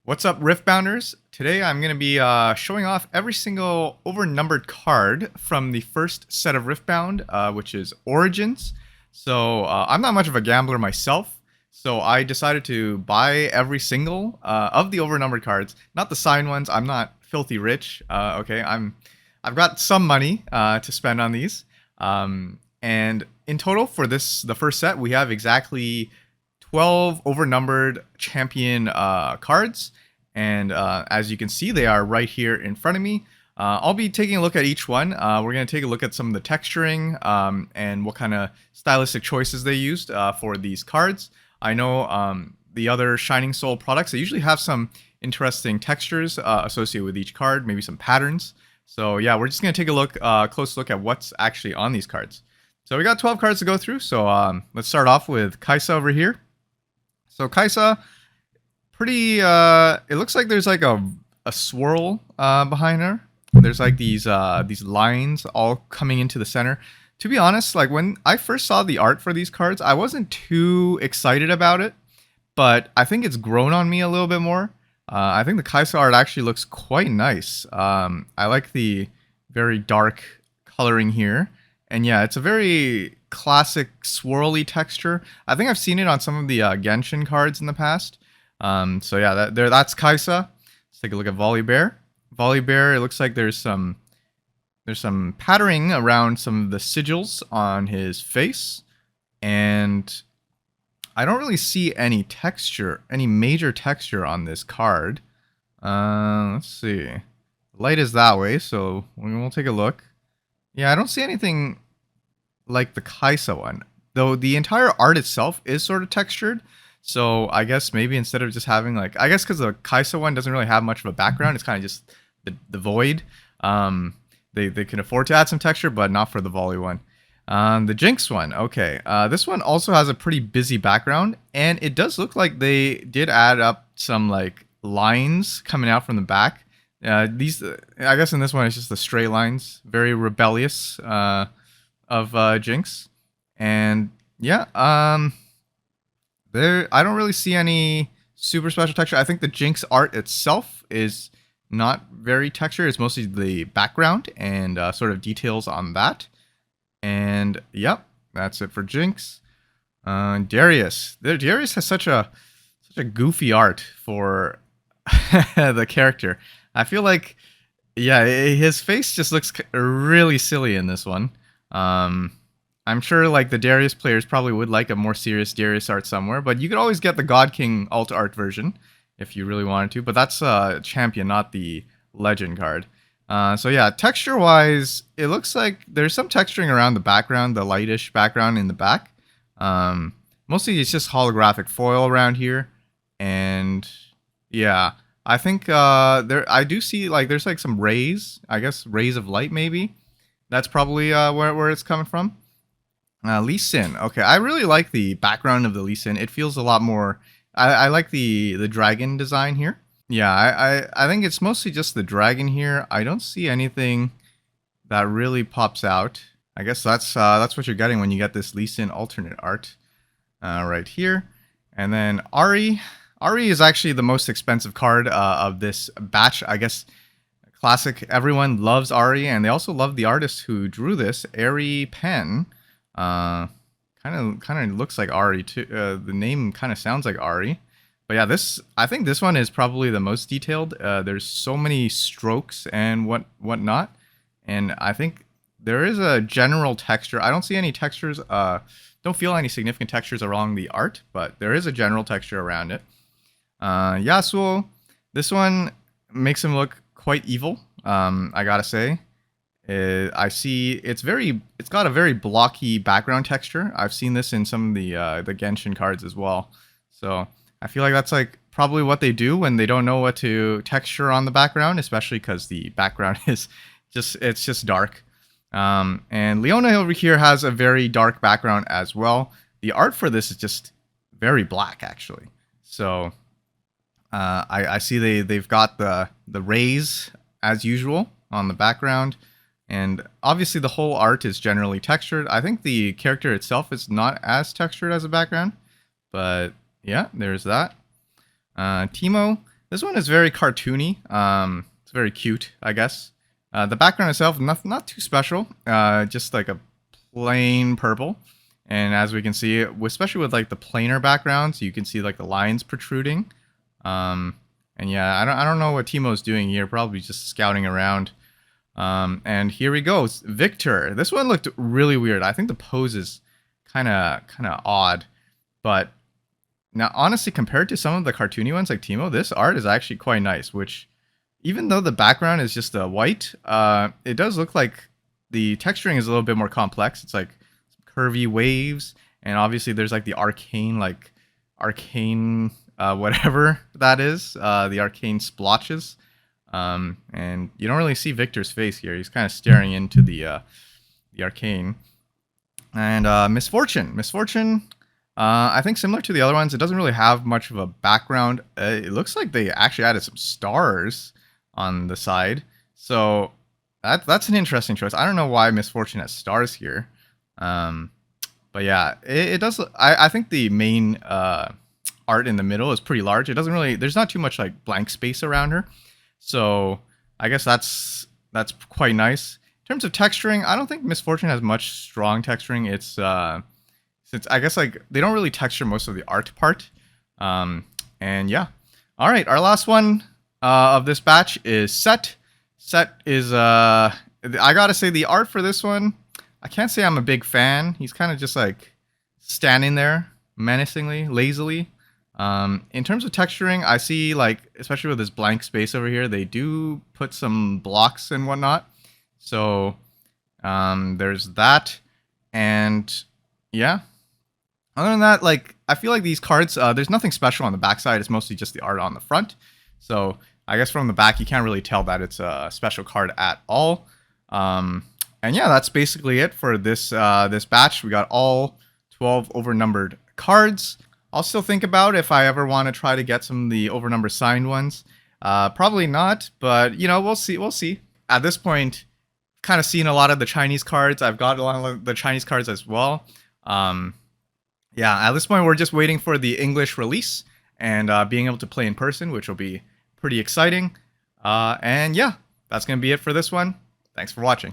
What's up, Riftbounders? Today I'm going to be showing off every single overnumbered card from the first set of Riftbound, which is Origins. So I'm not much of a gambler myself, so I decided to buy every single of the overnumbered cards, not the signed ones. I'm not filthy rich. Okay, I've got some money to spend on these, and in total for the first set, we have exactly 12 overnumbered champion cards. And as you can see, they are right here in front of me. I'll be taking a look at each one. We're going to take a look at some of the texturing and what kind of stylistic choices they used for these cards. I know the other Shining Soul products, they usually have some interesting textures associated with each card, maybe some patterns. So yeah, we're just going to take a close look at what's actually on these cards. So we got 12 cards to go through. So let's start off with Kaisa over here. So Kaisa, pretty, it looks like there's like a swirl behind her. There's like these lines all coming into the center. To be honest, like when I first saw the art for these cards, I wasn't too excited about it, but I think it's grown on me a little bit more. I think the Kaisa art actually looks quite nice. I like the very dark coloring here. And yeah, it's a very classic swirly texture. I think I've seen it on some of the Genshin cards in the past. So yeah, that's Kaisa. Let's take a look at Volibear. Volibear, it looks like there's some patterning around some of the sigils on his face, and I don't really see any texture, any major texture on this card. Let's see. Light is that way, so we'll take a look. Yeah, I don't see anything like the Kaisa one, though the entire art itself is sort of textured. So I guess maybe instead of just having like, I guess because the Kaisa one doesn't really have much of a background, it's kind of just the void. They can afford to add some texture, but not for the Volley one. The Jinx one, okay. This one also has a pretty busy background, and it does look like they did add up some like lines coming out from the back. These, I guess in this one, it's just the straight lines, very rebellious of Jinx, and yeah, there I don't really see any super special texture. I think the Jinx art itself is not very textured. It's mostly the background and sort of details on that. And yep, that's it for Jinx. Darius. Darius has such a goofy art for the character. I feel like, yeah, his face just looks really silly in this one. I'm sure like the Darius players probably would like a more serious Darius art somewhere, but you could always get the God King alt art version if you really wanted to. But that's champion, not the legend card. So yeah, texture wise, it looks like there's some texturing around the background, the lightish background in the back. Mostly it's just holographic foil around here, and yeah, I think I do see like there's like some rays, I guess rays of light maybe. That's probably where it's coming from. Lee Sin. Okay, I really like the background of the Lee Sin. It feels a lot more. I like the dragon design here. Yeah, I think it's mostly just the dragon here. I don't see anything that really pops out. I guess that's what you're getting when you get this Lee Sin alternate art right here. And then Ari. Ari is actually the most expensive card of this batch. I guess classic. Everyone loves Ari, and they also love the artist who drew this, Ari Pen. Kind of looks like Ari too. The name kind of sounds like Ari, but yeah, I think this one is probably the most detailed. There's so many strokes and whatnot, and I think there is a general texture. I don't see any textures. Don't feel any significant textures along the art, but there is a general texture around it. Yasuo, this one makes him look quite evil. I gotta say. I see it's got a very blocky background texture. I've seen this in some of the Genshin cards as well. So I feel like that's like probably what they do when they don't know what to texture on the background, especially because the background is just dark. And Leona over here has a very dark background as well. The art for this is just very black actually. So I see they've got the rays as usual on the background. And obviously the whole art is generally textured. I think the character itself is not as textured as a background. But yeah, there's that. Teemo. This one is very cartoony. It's very cute, I guess. The background itself, not too special. Just like a plain purple. And as we can see, especially with like the planar backgrounds, you can see like the lines protruding. And yeah, I don't know what Timo's doing here. Probably just scouting around. And here we go, Victor. This one looked really weird. I think the pose is kind of odd, but now honestly, compared to some of the cartoony ones like Timo, this art is actually quite nice. Which, even though the background is just white, it does look like the texturing is a little bit more complex. It's like curvy waves, and obviously there's like the arcane whatever that is, the arcane splotches. And you don't really see Victor's face here. He's kind of staring into the arcane. And Misfortune, I think similar to the other ones, it doesn't really have much of a background. It looks like they actually added some stars on the side. So that's an interesting choice. I don't know why Misfortune has stars here. But yeah, it does. I think the main art in the middle is pretty large. It doesn't really, there's not too much like blank space around her. So I guess that's quite nice. In terms of texturing, I don't think Misfortune has much strong texturing. It's since I guess like they don't really texture most of the art part. And yeah. All right, our last one of this batch is Set. Set is I gotta say the art for this one, I can't say I'm a big fan. He's kind of just like standing there menacingly, lazily. In terms of texturing, I see like, especially with this blank space over here, they do put some blocks and whatnot. So there's that. And yeah, other than that, like I feel like these cards, there's nothing special on the backside. It's mostly just the art on the front. So I guess from the back, you can't really tell that it's a special card at all. And yeah, that's basically it for this this batch. We got all 12 overnumbered cards. I'll still think about if I ever want to try to get some of the overnumber signed ones. Probably not, but you know, we'll see. We'll see. At this point, kind of seen a lot of the Chinese cards. I've got a lot of the Chinese cards as well. Yeah, at this point, we're just waiting for the English release and being able to play in person, which will be pretty exciting. And yeah, that's going to be it for this one. Thanks for watching.